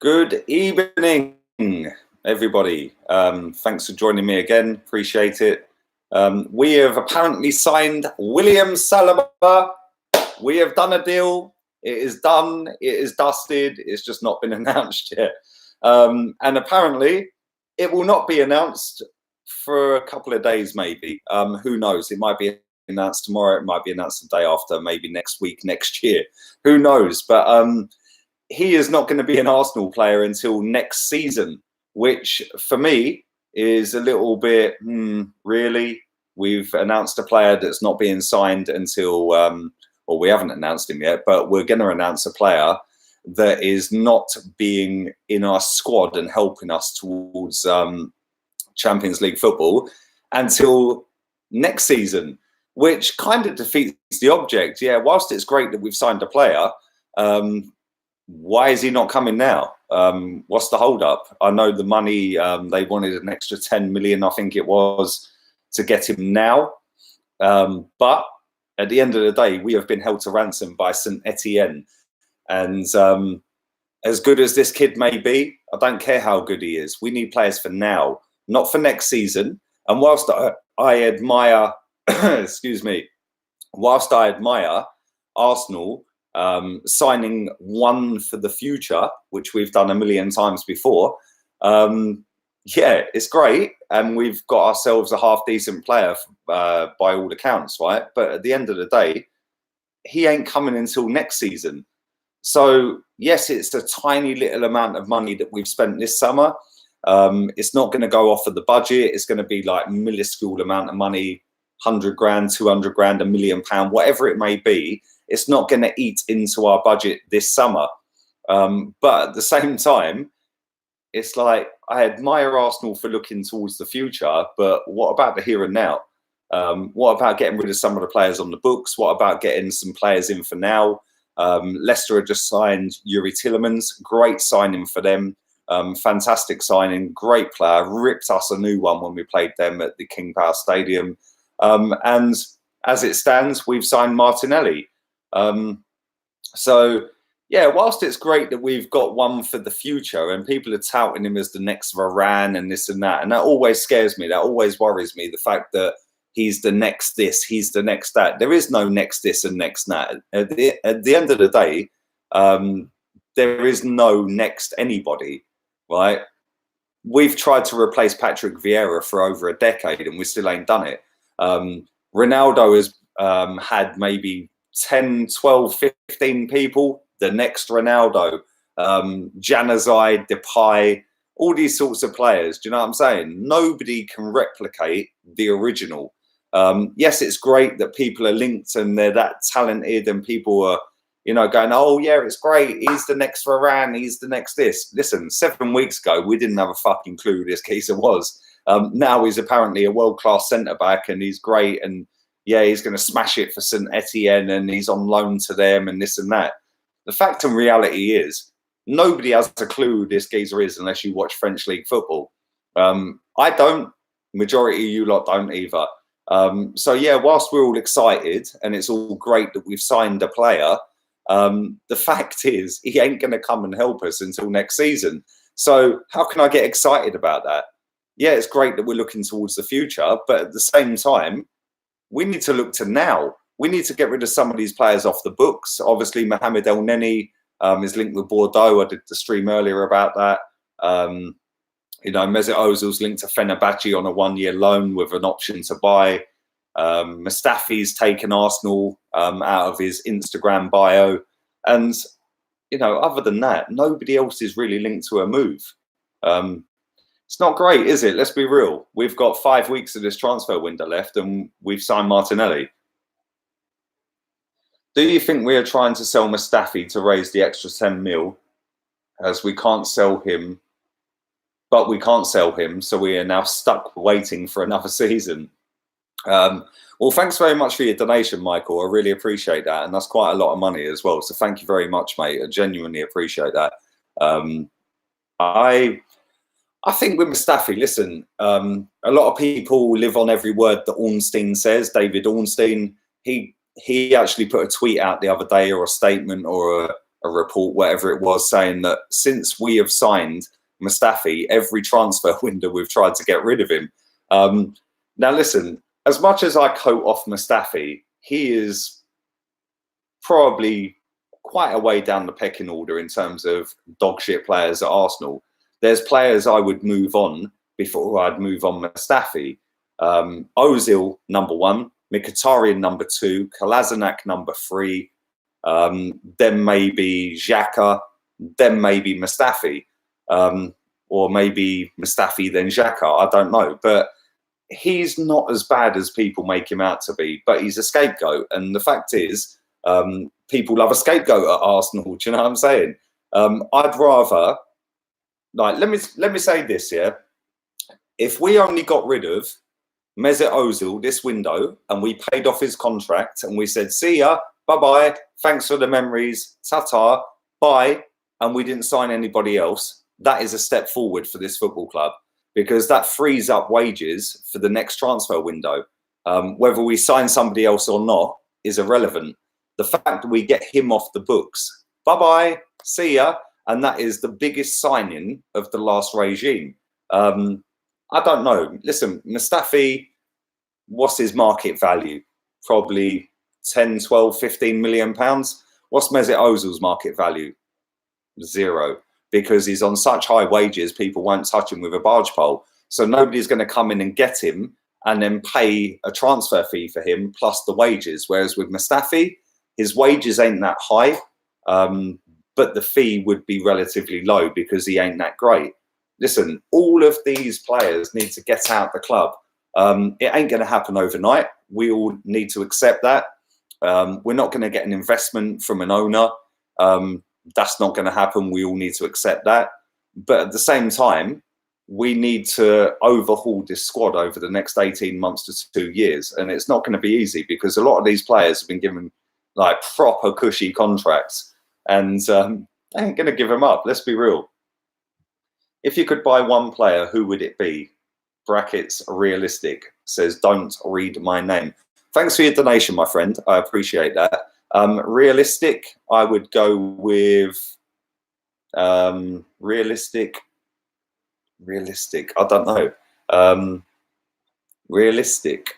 Good evening, everybody. Thanks for joining me again. Appreciate it. We have apparently signed William Saliba. We have done a deal. It is done. It is dusted. It's just not been announced yet. And apparently, it will not be announced for a couple of days, maybe. Who knows? It might be announced tomorrow. It might be announced the day after, maybe next week, next year. Who knows? But he is not going to be an Arsenal player until next season, which for me is a little bit, really? We've announced a player that's not being signed until, well, we haven't announced him yet, but we're going to announce a player that is not being in our squad and helping us towards Champions League football until next season, which kind of defeats the object. Yeah, whilst it's great that we've signed a player, why is he not coming now? What's the hold up? I know the money, they wanted an extra 10 million, I think it was, to get him now. But at the end of the day, we have been held to ransom by St.Etienne. And as good as this kid may be, I don't care how good he is. We need players for now, not for next season. And whilst I admire, excuse me, whilst I admire Arsenal signing one for the future, which we've done a million times before, yeah, it's great, and we've got ourselves a half decent player by all accounts, right? But at the end of the day, he ain't coming until next season. So yes, it's a tiny little amount of money that we've spent this summer. It's not going to go off of the budget. It's going to be like minuscule amount of money, 100 grand, 200 grand, £1 million, whatever it may be. It's not going to eat into our budget this summer. But at the same time, it's like, I admire Arsenal for looking towards the future, but what about the here and now? What about getting rid of some of the players on the books? What about getting some players in for now? Leicester had just signed Yuri Tillemans. Great signing for them. Fantastic signing. Great player. Ripped us a new one when we played them at the King Power Stadium. And as it stands, we've signed Martinelli. So yeah, whilst it's great that we've got one for the future and people are touting him as the next Varane and this and that always scares me, that always worries me, the fact that he's the next this, he's the next that. There is no next this and next that. At the end of the day, there is no next anybody, right? We've tried to replace Patrick Vieira for over a decade and we still ain't done it. Ronaldo has had maybe 10, 12, 15 people, the next Ronaldo, Januzaj, Depay, all these sorts of players. Do you know what I'm saying? Nobody can replicate the original. Yes, it's great that people are linked and they're that talented and people are, you know, going, oh yeah, it's great. He's the next Varane. He's the next this. Listen, 7 weeks ago, we didn't have a fucking clue who this geezer was. Now he's apparently a world-class centre-back and he's great, and yeah, he's going to smash it for St.Etienne and he's on loan to them and this and that. The fact and reality is nobody has a clue who this geezer is unless you watch French League football. I don't. Majority of you lot don't either. So yeah, whilst we're all excited and it's all great that we've signed a player, the fact is he ain't going to come and help us until next season. So how can I get excited about that? Yeah, it's great that we're looking towards the future, but at the same time, we need to look to now. We need to get rid of some of these players off the books. Obviously, Mohamed El Neni is linked with Bordeaux. I did the stream earlier about that. You know, Mesut Ozil's linked to Fenerbahce on a 1-year loan with an option to buy. Mustafi's taken Arsenal out of his Instagram bio. And, you know, other than that, nobody else is really linked to a move. It's not great, is it? Let's be real. We've got 5 weeks of this transfer window left and we've signed Martinelli. Do you think we are trying to sell Mustafi to raise the extra 10 mil as we can't sell him, but we can't sell him, so we are now stuck waiting for another season? Well, thanks very much for your donation, Michael. I really appreciate that. And that's quite a lot of money as well. So thank you very much, mate. I genuinely appreciate that. I think with Mustafi, listen, a lot of people live on every word that Ornstein says. David Ornstein, he actually put a tweet out the other day or a statement or a report, whatever it was, saying that since we have signed Mustafi, every transfer window we've tried to get rid of him. Now, listen, as much as I coat off Mustafi, he is probably quite a way down the pecking order in terms of dog shit players at Arsenal. There's players I would move on before I'd move on Mustafi. Ozil, number 1, Mkhitaryan, number 2, Kolasinac, number 3, then maybe Xhaka, then maybe Mustafi, or maybe Mustafi, then Xhaka, I don't know. But he's not as bad as people make him out to be, but he's a scapegoat. And the fact is, people love a scapegoat at Arsenal. Do you know what I'm saying? I'd rather, like, let me say this, yeah. If we only got rid of Mesut Ozil this window and we paid off his contract and we said, see ya, bye-bye, thanks for the memories, ta-ta, bye, and we didn't sign anybody else, that is a step forward for this football club, because that frees up wages for the next transfer window. Whether we sign somebody else or not is irrelevant. The fact that we get him off the books, bye-bye, see ya, and that is the biggest signing of the last regime. I don't know. Listen, Mustafi, what's his market value? Probably 10, 12, 15 million pounds. What's Mesut Ozil's market value? 0, because he's on such high wages, people won't touch him with a barge pole. So nobody's going to come in and get him and then pay a transfer fee for him plus the wages. Whereas with Mustafi, his wages ain't that high, but the fee would be relatively low because he ain't that great. Listen, all of these players need to get out the club. It ain't going to happen overnight. We all need to accept that. We're not going to get an investment from an owner. That's not going to happen. We all need to accept that. But at the same time, we need to overhaul this squad over the next 18 months to 2 years. And it's not going to be easy because a lot of these players have been given like proper cushy contracts, and they ain't going to give them up. Let's be real. If you could buy one player, who would it be? Brackets realistic, says don't read my name. Thanks for your donation, my friend. I appreciate that. Realistic, I would go with realistic. I don't know. Realistic.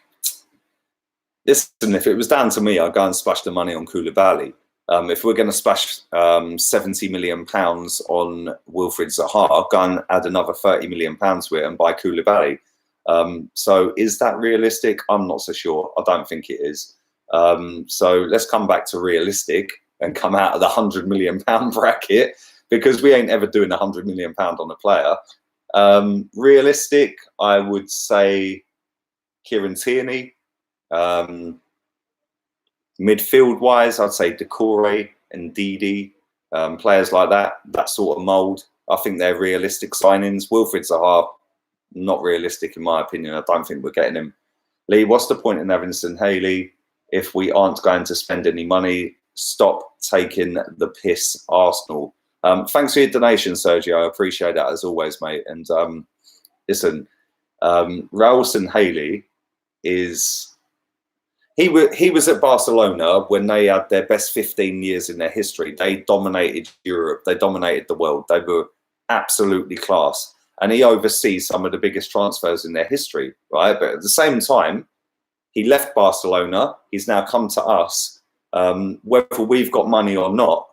Listen, if it was down to me, I'd go and splash the money on Koulibaly. If we're going to splash £70 million on Wilfried Zaha, I'll go and add another £30 million to it and buy Koulibaly. So is that realistic? I'm not so sure. I don't think it is. So let's come back to realistic and come out of the £100 million bracket, because we ain't ever doing £100 million on a player. Realistic, I would say Kieran Tierney. Midfield-wise, I'd say Decore and Didi, players like that sort of mould. I think they're realistic signings. Wilfried Zaha, not realistic in my opinion. I don't think we're getting him. Lee, what's the point in Evanson Haley if we aren't going to spend any money? Stop taking the piss, Arsenal. Thanks for your donation, Sergio. I appreciate that as always, mate. And listen, Raul Haley is... He was at Barcelona when they had their best 15 years in their history. They dominated Europe. They dominated the world. They were absolutely class. And he oversees some of the biggest transfers in their history, right? But at the same time, he left Barcelona. He's now come to us. Whether we've got money or not,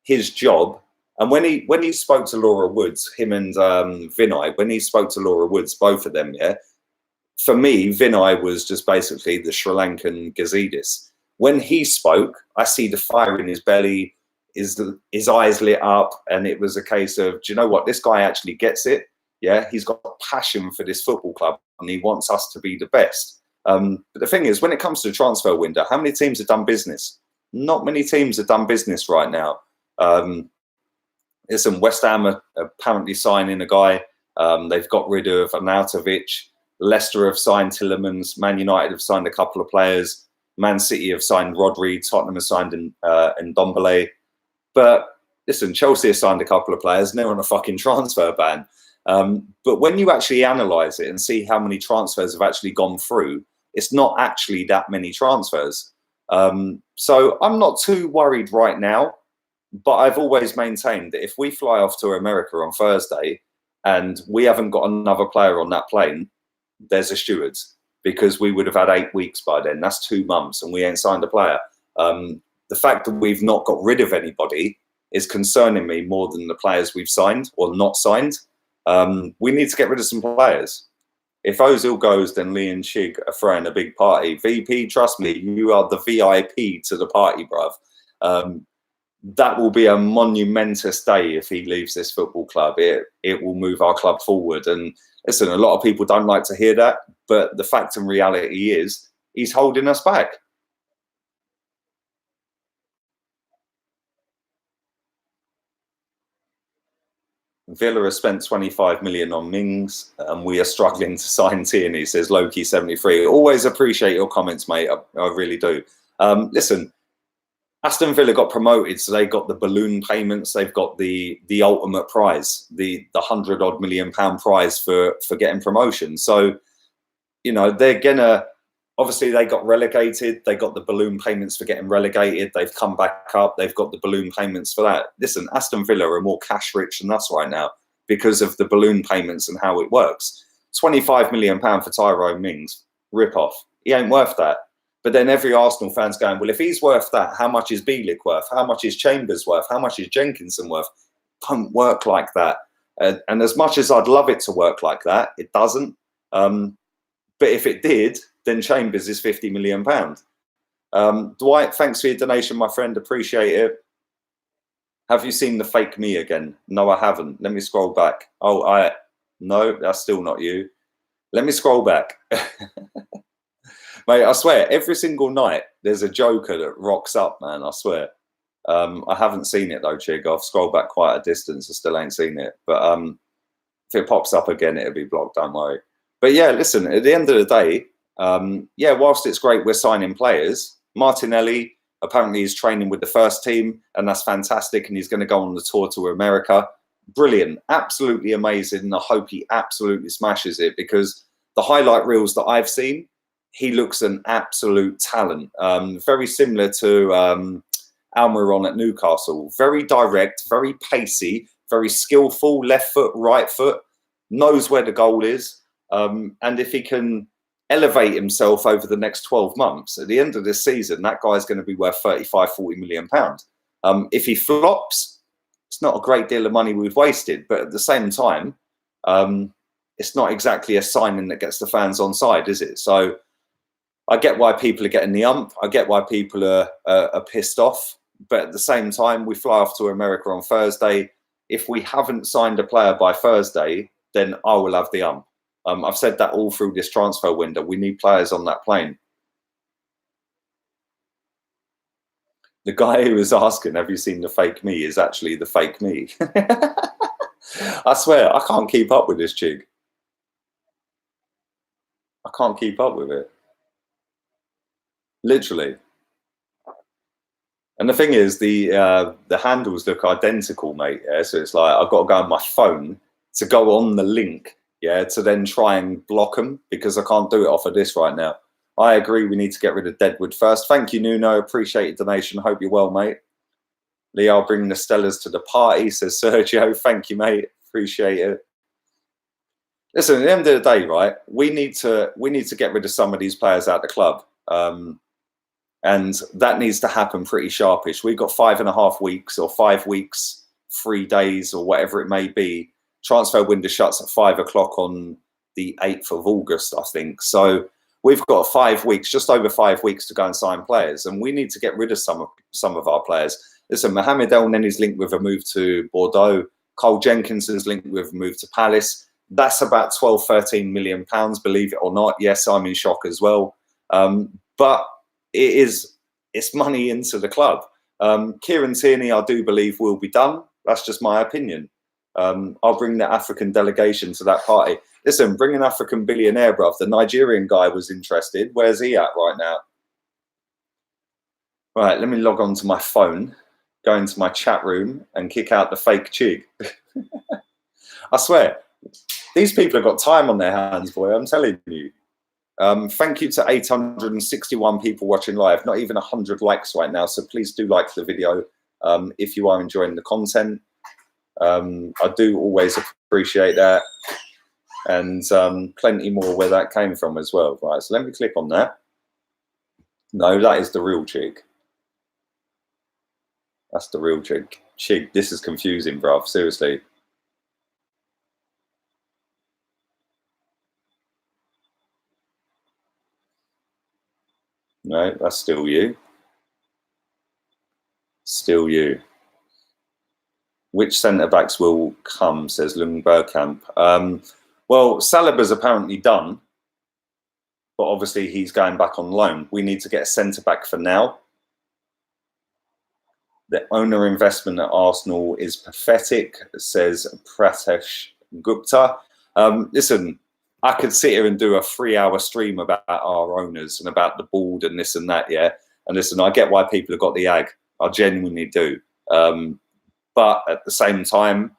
his job. And when he spoke to Laura Woods, him and Vinay, when he spoke to Laura Woods, both of them, yeah, for me, Vinay was just basically the Sri Lankan Gazidis. When he spoke, I see the fire in his belly, his eyes lit up, and it was a case of, do you know what? This guy actually gets it. Yeah, he's got passion for this football club, and he wants us to be the best. But the thing is, when it comes to the transfer window, how many teams have done business? Not many teams have done business right now. Listen, West Ham are apparently signing a guy. They've got rid of Arnautovic. Leicester have signed Tillemans. Man United have signed a couple of players. Man City have signed Rodri. Tottenham have signed Ndombele. But listen, Chelsea have signed a couple of players and they're on a fucking transfer ban. But when you actually analyse it and see how many transfers have actually gone through, it's not actually that many transfers. So I'm not too worried right now. But I've always maintained that if we fly off to America on Thursday and we haven't got another player on that plane, there's a steward, because we would have had 8 weeks by then. That's 2 months and we ain't signed a player. The fact that we've not got rid of anybody is concerning me more than the players we've signed or not signed. We need to get rid of some players. If Ozil goes, then Lee and Chig are throwing a big party. VP, trust me, you are the VIP to the party, bruv. That will be a monumentous day if he leaves this football club. It will move our club forward. And listen, a lot of people don't like to hear that, but the fact and reality is he's holding us back. Villa has spent 25 million on Mings, and we are struggling to sign Tierney, says Loki73. Always appreciate your comments, mate. I really do. Listen, Aston Villa got promoted, so they got the balloon payments. They've got the ultimate prize, the £100-odd million prize for getting promotion. So, you know, they're gonna, obviously they got relegated. They got the balloon payments for getting relegated. They've come back up. They've got the balloon payments for that. Listen, Aston Villa are more cash rich than us right now because of the balloon payments and how it works. £25 million for Tyrone Mings, rip off. He ain't worth that. But then every Arsenal fan's going, well, if he's worth that, how much is Bielik worth? How much is Chambers worth? How much is Jenkinson worth? It don't work like that. And as much as I'd love it to work like that, it doesn't. But if it did, then Chambers is £50 million. Dwight, thanks for your donation, my friend. Appreciate it. Have you seen the fake me again? No, I haven't. Let me scroll back. Oh, no, that's still not you. Let me scroll back. Mate, I swear, every single night there's a joker that rocks up, man. I swear. I haven't seen it though, Chig. I've scrolled back quite a distance. I still ain't seen it. But if it pops up again, it'll be blocked. Don't worry. But yeah, listen. At the end of the day, yeah, whilst it's great we're signing players, Martinelli apparently is training with the first team, and that's fantastic. And he's going to go on the tour to America. Brilliant, absolutely amazing. And I hope he absolutely smashes it, because the highlight reels that I've seen, he looks an absolute talent. Very similar to Almiron at Newcastle. Very direct, very pacey, very skillful, left foot, right foot, knows where the goal is. And if he can elevate himself over the next 12 months, at the end of this season, that guy's going to be worth 35, 40 million pounds. If he flops, it's not a great deal of money we've wasted. But at the same time, it's not exactly a signing that gets the fans on side, is it? So I get why people are getting the ump. I get why people are pissed off. But at the same time, we fly off to America on Thursday. If we haven't signed a player by Thursday, then I will have the ump. I've said that all through this transfer window. We need players on that plane. The guy who was asking, have you seen the fake me, is actually the fake me. I swear, I can't keep up with this Chig. I can't keep up with it. Literally. And the thing is, the handles look identical, mate. Yeah? So it's like I've got to go on my phone to go on the link, yeah, to then try and block them, because I can't do it off of this right now. I agree, we need to get rid of Deadwood first. Thank you, Nuno. Appreciate your donation. Hope you're well, mate. Lee, I'll bring the Stellas to the party, says Sergio. Thank you, mate. Appreciate it. Listen, at the end of the day, right, we need to get rid of some of these players out of the club. And that needs to happen pretty sharpish. We've got 5.5 weeks or 5 weeks, 3 days or whatever it may be. Transfer window shuts at 5 o'clock on the 8th of August, I think. So we've got 5 weeks, just over 5 weeks to go and sign players. And we need to get rid of some of our players. Listen, Mohamed El Neni's linked with a move to Bordeaux. Cole Jenkinson's linked with a move to Palace. That's about 12, 13 million pounds, believe it or not. Yes, I'm in shock as well. But it's money into the club. Kieran Tierney, I do believe, will be done. That's just my opinion. I'll bring the African delegation to that party. Listen, bring an African billionaire, bruv. The Nigerian guy was interested. Where's he at right now? Right, let me log on to my phone, go into my chat room and kick out the fake Chig. I swear, these people have got time on their hands, boy. I'm telling you. Thank you to 861 people watching live. Not even 100 likes right now, so please do like the video. if you are enjoying the content. I do always appreciate that, and plenty more where that came from as well. Right, so let me click on that. No, that is the real chick. That's the real chick. This is confusing, bruv. Seriously. No, that's still you. Still you. Which centre-backs will come, says Lung Bergkamp. Well, Saliba's apparently done, but obviously he's going back on loan. We need to get a centre-back for now. The owner investment at Arsenal is pathetic, says Pratesh Gupta. Listen, I could sit here and do a 3-hour stream about our owners and about the board and this and that, yeah? And listen, I get why people have got the ag. I genuinely do. But at the same time,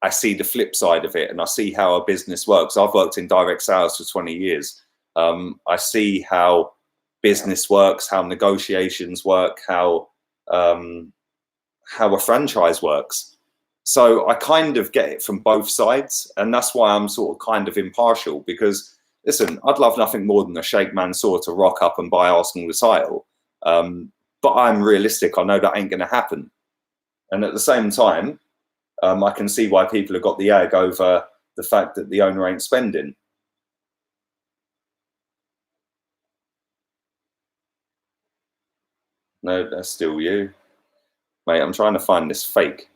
I see the flip side of it and I see how a business works. I've worked in direct sales for 20 years. I see how business works, how negotiations work, how a franchise works. So I kind of get it from both sides. And that's why I'm sort of kind of impartial, because listen, I'd love nothing more than a Sheikh Mansour to rock up and buy Arsenal the title. But I'm realistic. I know that ain't going to happen. And at the same time, I can see why people have got the egg over the fact that the owner ain't spending. No, that's still you. Mate, I'm trying to find this fake.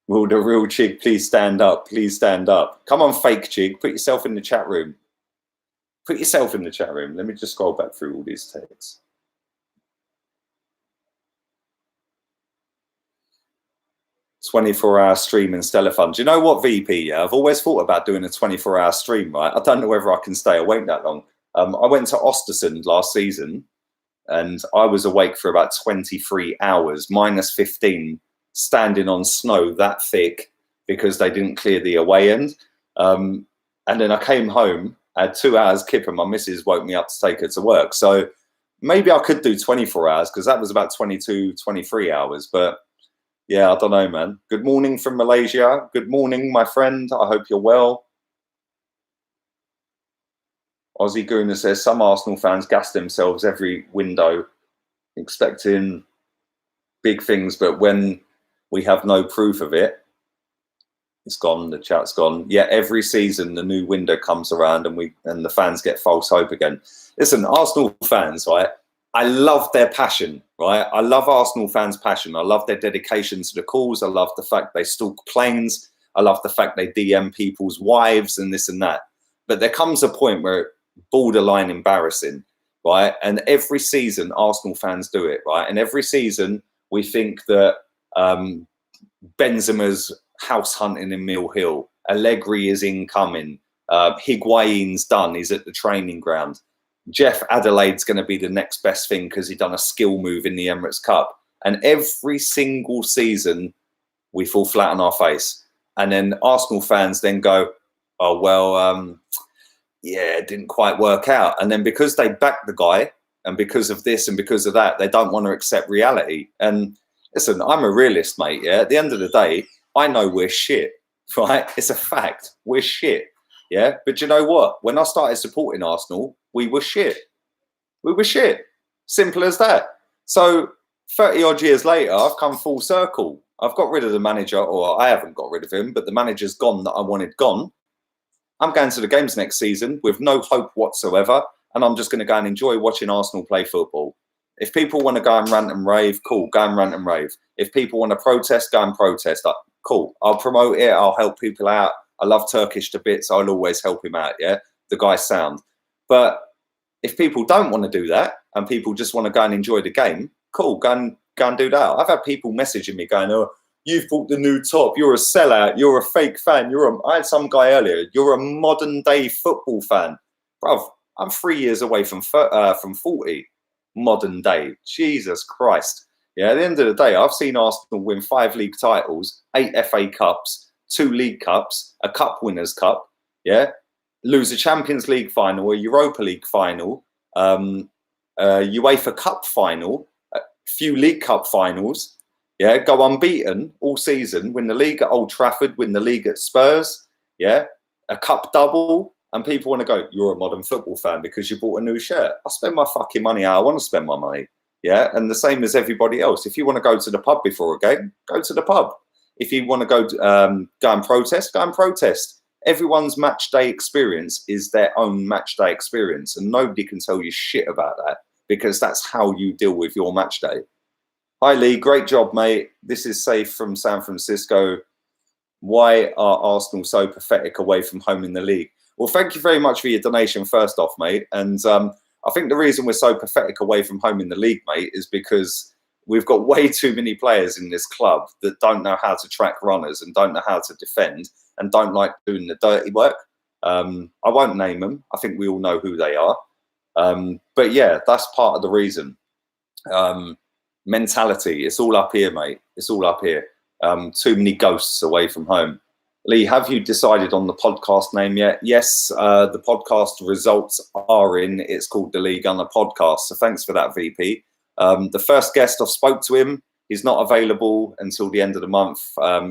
Will the real chick please stand up? Please stand up. Come on, fake chick. Put yourself in the chat room. Put yourself in the chat room. Let me just scroll back through all these texts. "24-hour stream in Stellar Fund." Do you know what, VP? Yeah, I've always thought about doing a 24-hour stream, right? I don't know whether I can stay awake that long. I went to Ostersund last season and I was awake for about 23 hours, minus 15, standing on snow that thick because they didn't clear the away end. And then I came home, I had 2 hours kip and my missus woke me up to take her to work. So maybe I could do 24 hours because that was about 22, 23 hours. But yeah, I don't know, man. Good morning from Malaysia. Good morning, my friend. I hope you're well. Aussie Gooner says, some Arsenal fans gas themselves every window expecting big things, but when we have no proof of it, it's gone, the chat's gone. Yeah, every season the new window comes around and the fans get false hope again. Listen, Arsenal fans, right? I love their passion, right? I love Arsenal fans' passion. I love their dedication to the cause. I love the fact they stalk planes. I love the fact they DM people's wives and this and that. But there comes a point where it's borderline embarrassing, right? And every season Arsenal fans do it, right? And every season we think that Benzema's house hunting in Mill Hill, Allegri is incoming, Higuain's done, he's at the training ground. Jeff Adelaide's going to be the next best thing because he done a skill move in the Emirates Cup. And every single season, we fall flat on our face. And then Arsenal fans then go, oh, well, yeah, it didn't quite work out. And then because they back the guy and because of this and because of that, they don't want to accept reality. And listen, I'm a realist, mate. Yeah, at the end of the day, I know we're shit, right? It's a fact. We're shit. Yeah, but you know what? When I started supporting Arsenal, we were shit. We were shit. Simple as that. So 30 odd years later, I've come full circle. I've got rid of the manager, or I haven't got rid of him, but the manager's gone that I wanted gone. I'm going to the games next season with no hope whatsoever, and I'm just going to go and enjoy watching Arsenal play football. If people want to go and rant and rave, cool, go and rant and rave. If people want to protest, go and protest. Cool, I'll promote it, I'll help people out. I love Turkish to bits. I'll always help him out, yeah? The guy's sound. But if people don't want to do that and people just want to go and enjoy the game, cool, go and do that. I've had people messaging me going, oh, you've bought the new top. You're a sellout. You're a fake fan. I had some guy earlier. You're a modern day football fan. Bruv, I'm 3 years away from 40. Modern day. Jesus Christ. Yeah, at the end of the day, I've seen Arsenal win 5 league titles, 8 FA Cups, 2 League Cups, a Cup Winners' Cup, yeah? Lose a Champions League final, a Europa League final, a UEFA Cup final, a few League Cup finals, Yeah, go unbeaten all season, win the league at Old Trafford, win the league at Spurs, yeah, a cup double, and people want to go, you're a modern football fan because you bought a new shirt. I spend my fucking money how I want to spend my money, yeah, and the same as everybody else. If you want to go to the pub before a game, go to the pub. If you want to go and protest, go and protest. Everyone's match day experience is their own match day experience, and nobody can tell you shit about that because that's how you deal with your match day. Hi Lee, great job, mate. This is Safe from San Francisco. Why are Arsenal so pathetic away from home in the league? Well, thank you very much for your donation first off, mate. And I think the reason we're so pathetic away from home in the league, mate, is because we've got way too many players in this club that don't know how to track runners and don't know how to defend and don't like doing the dirty work. I won't name them. I think we all know who they are. But yeah, that's part of the reason. Mentality, it's all up here, mate. It's all up here. Too many ghosts away from home. Lee, have you decided on the podcast name yet? Yes, the podcast results are in. It's called the Lee Gunner Podcast. So thanks for that, VP. The first guest, I've spoke to him. He's not available until the end of the month.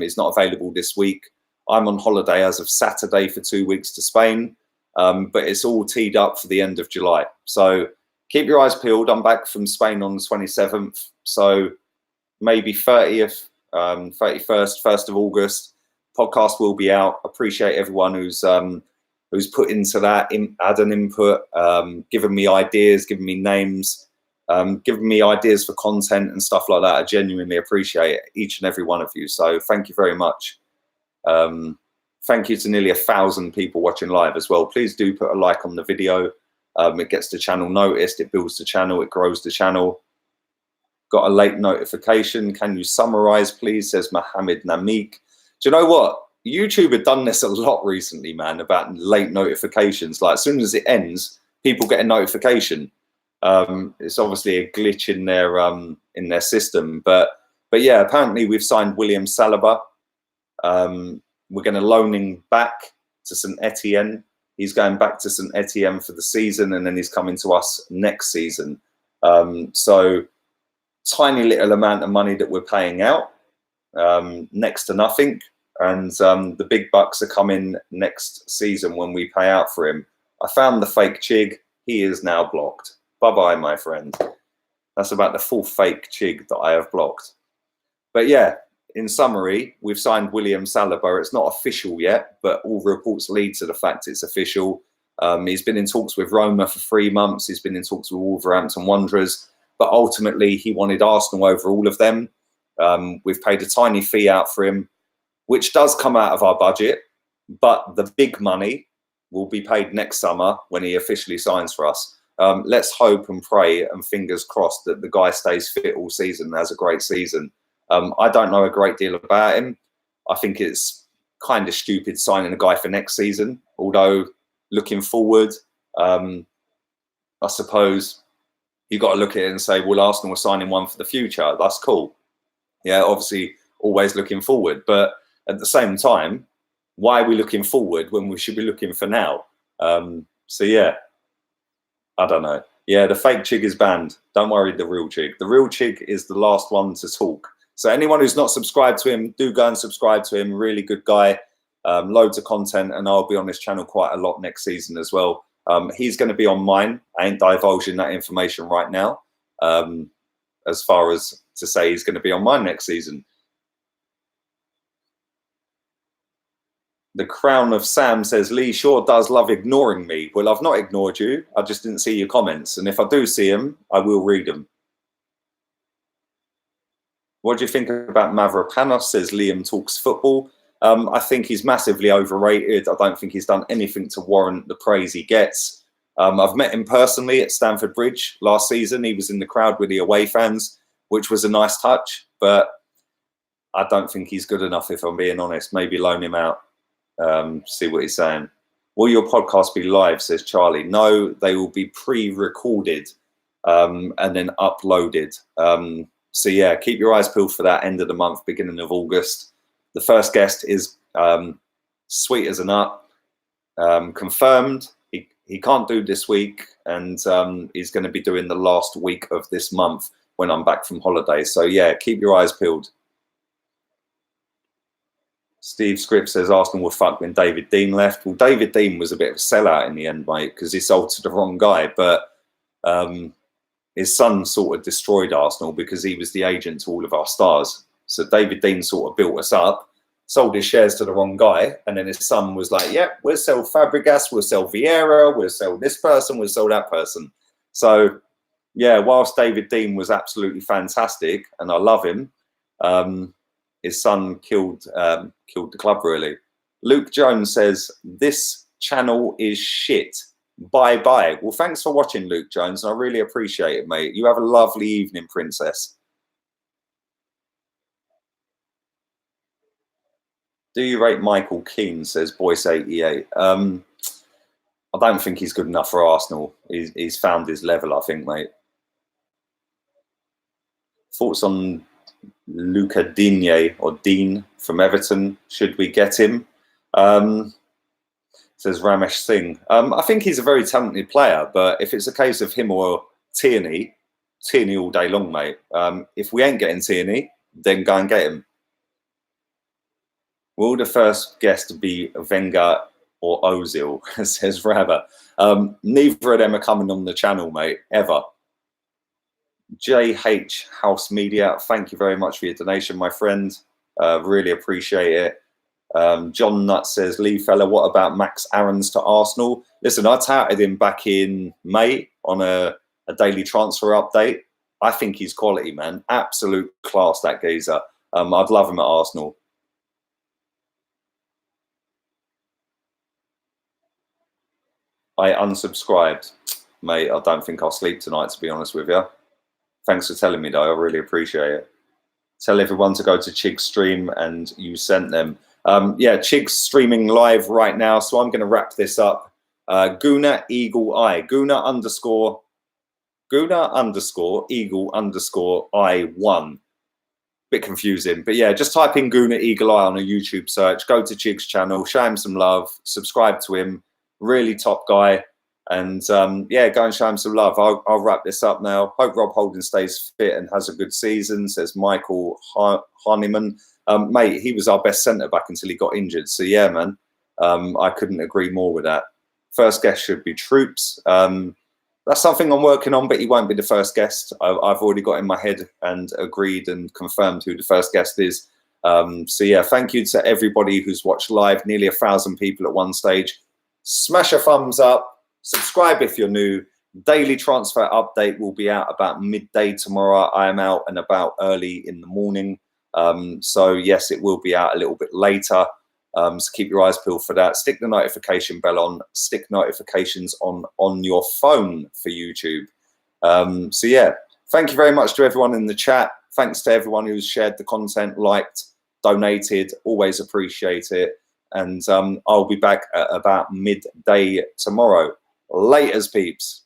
He's not available this week. I'm on holiday as of Saturday for 2 weeks to Spain, but it's all teed up for the end of July. So keep your eyes peeled. I'm back from Spain on the 27th. So maybe 30th, 31st, 1st of August. Podcast will be out. Appreciate everyone who's put into that, add an input, giving me ideas, giving me names, giving me ideas for content and stuff like that. I genuinely appreciate each and every one of you. So thank you very much. Thank you to nearly 1,000 people watching live as well. Please do put a like on the video. It gets the channel noticed. It builds the channel. It grows the channel. Got a late notification. Can you summarize, please? Says Mohammed Namik. Do you know what? YouTube had done this a lot recently, man, about late notifications. Like as soon as it ends, people get a notification. It's obviously a glitch in their system. But yeah, apparently we've signed William Saliba. We're going to loan him back to St. Etienne. He's going back to St. Etienne for the season, and then he's coming to us next season. So tiny little amount of money that we're paying out, next to nothing. And the big bucks are coming next season when we pay out for him. I found the fake Chig. He is now blocked. Bye-bye, my friend. That's about the full fake Chig that I have blocked. But yeah, in summary, we've signed William Saliba. It's not official yet, but all reports lead to the fact it's official. He's been in talks with Roma for 3 months. He's been in talks with Wolverhampton Wanderers. But ultimately, he wanted Arsenal over all of them. We've paid a tiny fee out for him, which does come out of our budget. But the big money will be paid next summer when he officially signs for us. Let's hope and pray and fingers crossed that the guy stays fit all season and has a great season. I don't know a great deal about him. I think it's kind of stupid signing a guy for next season. Although looking forward, I suppose you got to look at it and say, well, Arsenal are signing one for the future. That's cool. Yeah, obviously always looking forward. But at the same time, why are we looking forward when we should be looking for now? So yeah, I don't know. Yeah, the fake Chig is banned. Don't worry, the real Chig. The real Chig is the last one to talk. So anyone who's not subscribed to him, do go and subscribe to him. Really good guy. Loads of content, and I'll be on this channel quite a lot next season as well. He's going to be on mine. I ain't divulging that information right now, as far as to say he's going to be on mine next season. The Crown of Sam says, Lee sure does love ignoring me. Well, I've not ignored you. I just didn't see your comments. And if I do see them, I will read them. What do you think about Mavropanos? Says Liam talks football. I think he's massively overrated. I don't think he's done anything to warrant the praise he gets. I've met him personally at Stamford Bridge last season. He was in the crowd with the away fans, which was a nice touch. But I don't think he's good enough, if I'm being honest. Maybe loan him out. See what he's saying. Will your podcast be live, says Charlie? No, they will be pre-recorded and then uploaded. So yeah, keep your eyes peeled for that end of the month, beginning of August. The first guest is sweet as a nut, confirmed. He can't do this week, and he's going to be doing the last week of this month when I'm back from holiday. So yeah, keep your eyes peeled. Steve Script says Arsenal were fucked when David Dean left. Well, David Dean was a bit of a sellout in the end, mate, because he sold to the wrong guy. But his son sort of destroyed Arsenal because he was the agent to all of our stars. So David Dean sort of built us up, sold his shares to the wrong guy, and then his son was like, "Yep, we'll sell Fabregas, we'll sell Vieira, we'll sell this person, we'll sell that person." So yeah, whilst David Dean was absolutely fantastic, and I love him, his son killed the club, really. Luke Jones says, this channel is shit. Bye-bye. Well, thanks for watching, Luke Jones. I really appreciate it, mate. You have a lovely evening, princess. Do you rate Michael Keane, says Boyce88. I don't think he's good enough for Arsenal. He's found his level, I think, mate. Thoughts on Luca Digne or Dean from Everton? Should we get him? Says Ramesh Singh. I think he's a very talented player, but if it's a case of him or Tierney all day long, mate. If we ain't getting Tierney, then go and get him. Will the first guest be Wenger or Ozil? Says Rabba. Neither of them are coming on the channel, mate, ever. JH House Media, thank you very much for your donation, my friend. Really appreciate it. John Nutt says, Lee fella, what about Max Aarons to Arsenal? Listen, I touted him back in May on a daily transfer update. I think he's quality, man. Absolute class, that geezer. I'd love him at Arsenal. I unsubscribed. Mate, I don't think I'll sleep tonight, to be honest with you. Thanks for telling me, though. I really appreciate it. Tell everyone to go to Chig's stream, and you sent them. Yeah, Chig's streaming live right now, so I'm going to wrap this up. Guna Eagle Eye. Guna underscore Eagle underscore I1. Bit confusing, but yeah, just type in Guna Eagle Eye on a YouTube search. Go to Chig's channel, show him some love, subscribe to him. Really top guy. And yeah, go and show him some love. I'll wrap this up now. Hope Rob Holding stays fit and has a good season, says Michael Hahnemann. Mate, he was our best centre-back until he got injured. So yeah, man, I couldn't agree more with that. First guest should be Troops. That's something I'm working on, but he won't be the first guest. I've already got in my head and agreed and confirmed who the first guest is. So yeah, thank you to everybody who's watched live, nearly 1,000 people at one stage. Smash a thumbs up. Subscribe if you're new. Daily transfer update will be out about midday tomorrow. I am out and about early in the morning. So yes, it will be out a little bit later. So keep your eyes peeled for that. Stick the notification bell on. Stick notifications on your phone for YouTube. So yeah, thank you very much to everyone in the chat. Thanks to everyone who's shared the content, liked, donated. Always appreciate it. And I'll be back at about midday tomorrow. Laters, peeps.